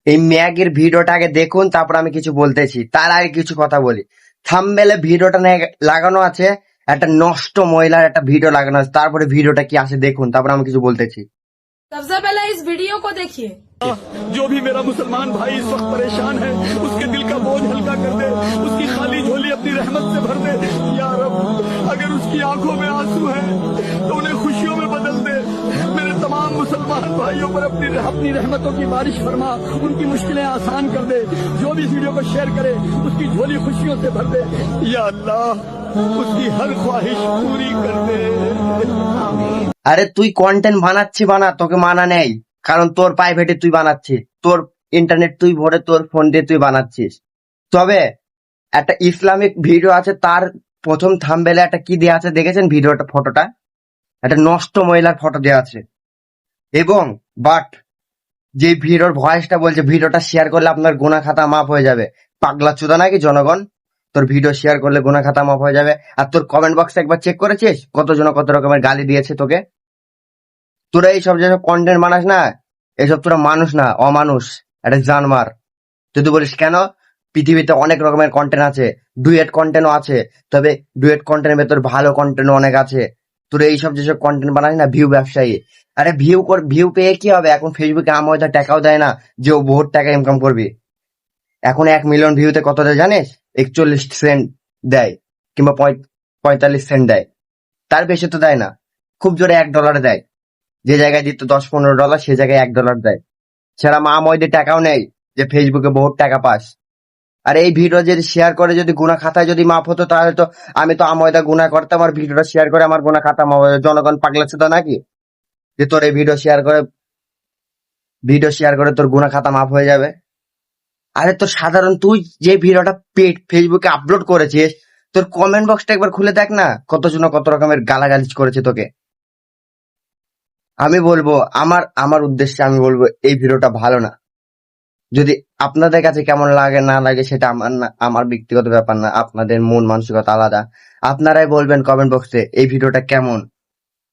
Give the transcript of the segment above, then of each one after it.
এই ম্যাগের ভিডিওটা আগে দেখুন, তারপর আমি কিছু বলতেছি। তার আগে কিছু কথা বলি। থাম্বনেলে ভিডিওটা লাগানো আছে, একটা নষ্ট মহিলার একটা ভিডিও লাগানো আছে। তারপরে ভিডিওটা কি আসে দেখুন, তারপর আমি কিছু বলতেছি। सबसे पहले इस वीडियो को देखिए। जो भी मेरा मुसलमान भाई इस वक्त परेशान है, उसके दिल का बोझ हल्का कर दे, उसकी खाली झोली अपनी रहमत से भर दे। या रब, अगर उसकी आंखों में आंसू है तो उन्हें खुशियों में बदल दे। मेरे तमाम मुसलमान भाइयों पर अपनी रहमतों की बारिश फरमा, उनकी मुश्किलें आसान कर दे। जो भी इस वीडियो को शेयर करे उसकी झोली खुशियों से भर दे। या अल्लाह, उसकी हर ख्वाहिश पूरी कर दे। আরে তুই কন্টেন্ট বানাচ্ছি বানা, তোকে মানা নেই, কারণ তোর প্রাইভেটে তুই বানাচ্ছিস, তোর ইন্টারনেট তুই ভরে তোর ফোন দিয়ে তুই বানাচ্ছিস। তবে একটা ইসলামিক ভিডিও আছে, তার প্রথম থাম্বনেলে একটা কি দেওয়া আছে দেখেছেন ভিডিওটা? ফটোটা একটা নষ্ট মহিলার ফটো দেওয়া আছে। এবং বাট যে ভিডিওর ভয়েসটা বলছে ভিডিওটা শেয়ার করলে আপনার গুনাহ খাতা মাফ হয়ে যাবে। পাগলা চোদা নাকি জনগণ? তোর ভিডিও শেয়ার করলে গুনাহ খাতা মাফ হয়ে যাবে। আর তোর কমেন্ট বক্সে একবার চেক করেছিস কতজন কত রকমের গালি দিয়েছে তোকে? তোরা এইসব যেসব কন্টেন্ট বানাস না, এইসব তোরা মানুষ না, অমানুষ, একটা জানমার। তুই বলিস কেন পৃথিবীতে অনেক রকমের কন্টেন্ট আছে, ডুয়েট কন্টেন্টও আছে, তবে ডুয়েট কন্টেন্টের ভেতর ভালো কন্টেন্ট অনেক আছে। তোরা এইসব যেসব কন্টেন্ট বানাস না, ভিউ ব্যবসায়ী। আরে ভিউ পেয়ে কি হবে? এখন ফেসবুকে আময়দা টাকাও দেয় না যে ও বহুত টাকা ইনকাম করবি। এখন 1 মিলিয়ন ভিউতে কত দেয় জানিস? 41 সেন্ট দেয়, কিংবা 45 সেন্ট দেয়। তার বেশি তো দেয় না, খুব জোরে $1 দেয়। যে জায়গায় দিত $10-15, সে জায়গায় $1 দেয়। সেরা মা ময়দের টাকাও নেই যে ফেসবুকে বহুত টাকা পাস। আর এই ভিডিও যদি শেয়ার করে যদি গুনাহ খাতায় যদি মাফ হতো, তাহলে তো আমি তো আময়দা গুনাহ করতাম, আর ভিডিওটা শেয়ার করে আমার গুনাহ খাতা মাফ হতো। জনগণ পাগলা ছিল নাকি যে তোর এই ভিডিও শেয়ার করে তোর গুনাহ খাতা মাফ হয়ে যাবে? আরে তো সাধারণ তুই যে ভিডিওটা ফেসবুকে আপলোড করেছিস, তোর কমেন্ট বক্সটা একবার খুলে দেখ না, কতজন কত রকমের গালাগালিজ করেছে তোকে। আমি বলবো আমার উদ্দেশ্যে আমি বলবো এই ভিডিওটা ভালো না। যদি আপনাদের কাছে কেমন লাগে না লাগে সেটা আমার ব্যক্তিগত ব্যাপার না, আপনাদের মন মানসিকতা আলাদা। আপনারাই বলবেন কমেন্ট বক্সে এই ভিডিওটা কেমন,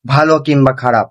ভালো কিংবা খারাপ।